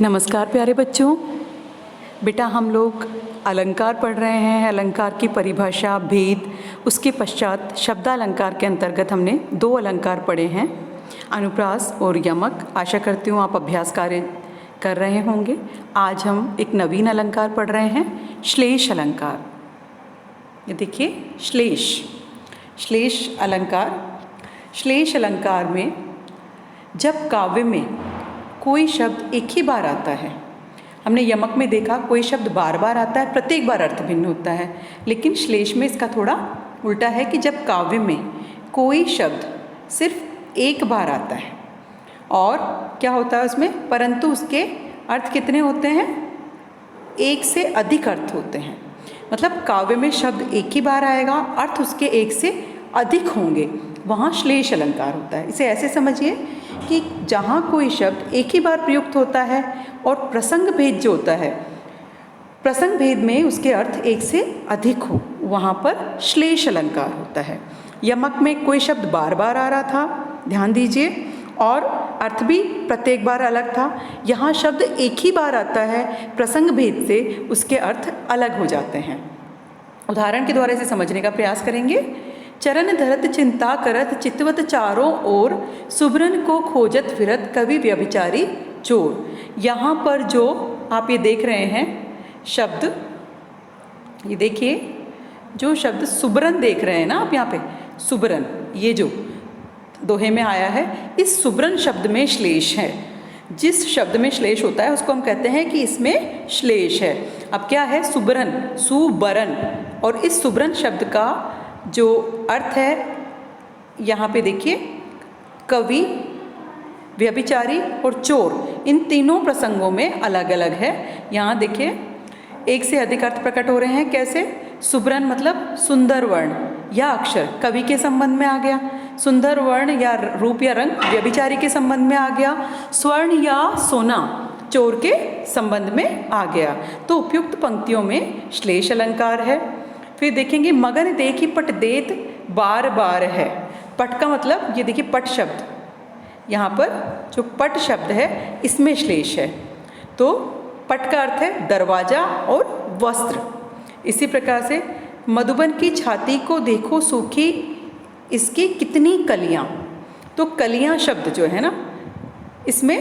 नमस्कार प्यारे बच्चों। बेटा हम लोग अलंकार पढ़ रहे हैं। अलंकार की परिभाषा, भेद, उसके पश्चात शब्दालंकार के अंतर्गत हमने 2 अलंकार पढ़े हैं, अनुप्रास और यमक। आशा करती हूँ आप अभ्यास कार्य कर रहे होंगे। आज हम एक नवीन अलंकार पढ़ रहे हैं, श्लेष अलंकार। ये देखिए श्लेष अलंकार। श्लेष अलंकार में जब काव्य में कोई शब्द एक ही बार आता है, हमने यमक में देखा कोई शब्द बार बार आता है, प्रत्येक बार अर्थ भिन्न होता है, लेकिन श्लेष में इसका थोड़ा उल्टा है कि जब काव्य में कोई शब्द सिर्फ एक बार आता है और क्या होता है उसमें, परंतु उसके अर्थ कितने होते हैं, एक से अधिक अर्थ होते हैं। मतलब काव्य में शब्द एक ही बार आएगा, अर्थ उसके एक से अधिक होंगे, वहाँ श्लेष अलंकार होता है। इसे ऐसे समझिए कि जहाँ कोई शब्द एक ही बार प्रयुक्त होता है और प्रसंग भेद जो होता है, प्रसंग भेद में उसके अर्थ एक से अधिक हो, वहाँ पर श्लेष अलंकार होता है। यमक में कोई शब्द बार बार आ रहा था, ध्यान दीजिए, और अर्थ भी प्रत्येक बार अलग था। यहाँ शब्द एक ही बार आता है, प्रसंग भेद से उसके अर्थ अलग हो जाते हैं। उदाहरण के द्वारा इसे समझने का प्रयास करेंगे। चरण धरत चिंता करत चितवत चारों ओर, सुभ्रन को खोजत फिरत कवि व्यभिचारी चोर। यहाँ पर जो आप ये देख रहे हैं शब्द, ये देखिए जो शब्द सुभ्रन देख रहे हैं ना आप, यहाँ पे सुभ्रन, ये जो दोहे में आया है, इस सुभ्रन शब्द में श्लेष है। जिस शब्द में श्लेष होता है उसको हम कहते हैं कि इसमें श्लेष है। अब क्या है, सुभ्रन, सुबरन, और इस सुभ्रन शब्द का जो अर्थ है यहाँ पे देखिए, कवि, व्यभिचारी और चोर, इन तीनों प्रसंगों में अलग अलग है। यहाँ देखिए एक से अधिक अर्थ प्रकट हो रहे हैं। कैसे, सुभ्रन मतलब सुंदर वर्ण या अक्षर, कवि के संबंध में आ गया। सुंदर वर्ण या रूप या रंग व्यभिचारी के संबंध में आ गया। स्वर्ण या सोना चोर के संबंध में आ गया। तो उपयुक्त पंक्तियों में श्लेष अलंकार है। फिर देखेंगे, मगन देखी पट देत बार बार है। पट का मतलब ये देखिए पट शब्द, यहाँ पर जो पट शब्द है इसमें श्लेष है। तो पट का अर्थ है दरवाजा और वस्त्र। इसी प्रकार से मधुबन की छाती को देखो सूखी इसकी कितनी कलियाँ। तो कलियाँ शब्द जो है ना, इसमें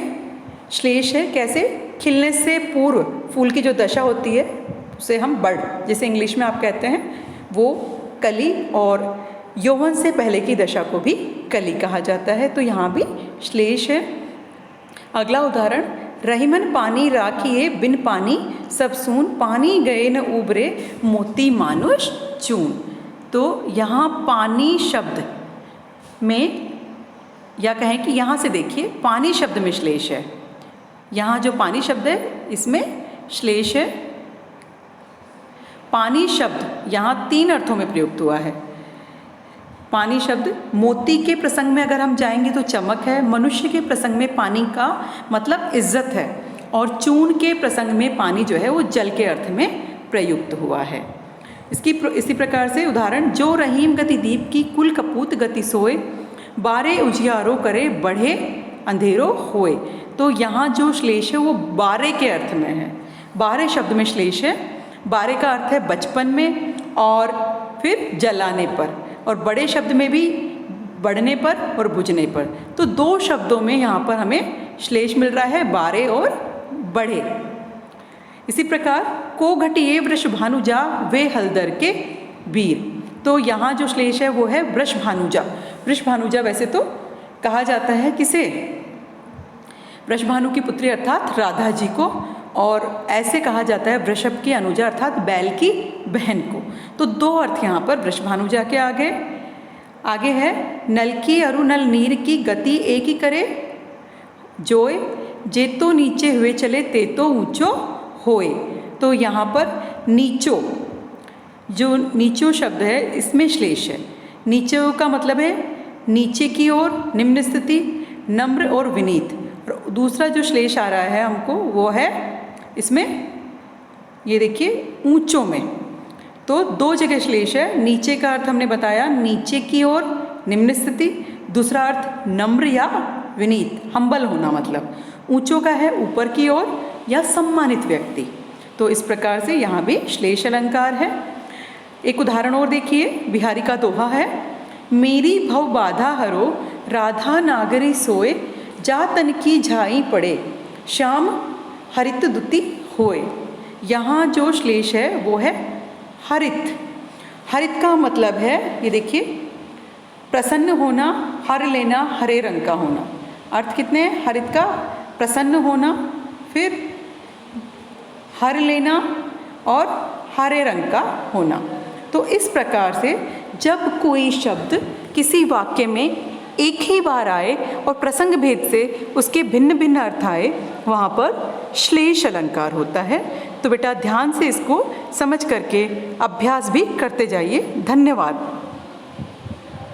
श्लेष है। कैसे, खिलने से पूर्व फूल की जो दशा होती है उसे हम बड, जिसे इंग्लिश में आप कहते हैं, वो कली, और यौवन से पहले की दशा को भी कली कहा जाता है। तो यहाँ भी श्लेष है। अगला उदाहरण, रहीमन पानी राखिए बिन पानी सब सून, पानी गए न उबरे मोती मानुष चून। तो यहाँ पानी शब्द में, या कहें कि यहाँ से देखिए पानी शब्द में श्लेष है। यहाँ जो पानी शब्द है इसमें श्लेष है। पानी शब्द यहाँ 3 अर्थों में प्रयुक्त हुआ है। पानी शब्द मोती के प्रसंग में अगर हम जाएंगे तो चमक है, मनुष्य के प्रसंग में पानी का मतलब इज्जत है, और चून के प्रसंग में पानी जो है वो जल के अर्थ में प्रयुक्त हुआ है। इसी प्रकार से उदाहरण, जो रहीम गति दीप की कुल कपूत गति सोए, बारे उजियारो करे बढ़े अंधेरो होए। तो यहाँ जो श्लेष है वो बारे के अर्थ में है। बारे शब्द में श्लेष है। बारे का अर्थ है बचपन में और फिर जलाने पर, और बड़े शब्द में भी बढ़ने पर और बुझने पर। तो 2 शब्दों में यहाँ पर हमें श्लेष मिल रहा है, बारे और बढ़े। इसी प्रकार, को घटिए वृषभानुजा वे हलदर के वीर। तो यहाँ जो श्लेष है वो है वृषभानुजा। वृषभानुजा वैसे तो कहा जाता है किसे, वृषभानु की पुत्री अर्थात राधा जी को, और ऐसे कहा जाता है वृषभ की अनुजा अर्थात बैल की बहन को। तो 2 अर्थ यहाँ पर वृषभानुजा के आगे है, नल की अरु नल नीर की गति एक ही करे जोय, जेतो नीचे हुए चले तेतो ऊंचो होए। तो यहाँ पर नीचो, जो नीचो शब्द है इसमें श्लेष है। नीचो का मतलब है नीचे की ओर, निम्न स्थिति, नम्र और विनीत। और दूसरा जो श्लेष आ रहा है हमको वो है इसमें, ये देखिए ऊंचों में। तो 2 जगह श्लेष है। नीचे का अर्थ हमने बताया नीचे की ओर, निम्न स्थिति। दूसरा अर्थ नम्र या विनीत, हम्बल होना, मतलब ऊंचों का है ऊपर की ओर, या सम्मानित व्यक्ति। तो इस प्रकार से यहाँ भी श्लेष अलंकार है। एक उदाहरण और देखिए, बिहारी का दोहा है, मेरी भव बाधा हरो राधा नागरी सोए, जा तन की झाई पड़े श्याम हरित दुति होए। यहाँ जो श्लेष है वो है हरित। हरित का मतलब है, ये देखिए, प्रसन्न होना, हर लेना, हरे रंग का होना। अर्थ कितने हैं? हरित का प्रसन्न होना, फिर हर लेना और हरे रंग का होना। तो इस प्रकार से जब कोई शब्द किसी वाक्य में एक ही बार आए और प्रसंग भेद से उसके भिन्न भिन्न अर्थ आए, वहाँ पर श्लेष अलंकार होता है। तो बेटा ध्यान से इसको समझ करके अभ्यास भी करते जाइए। धन्यवाद।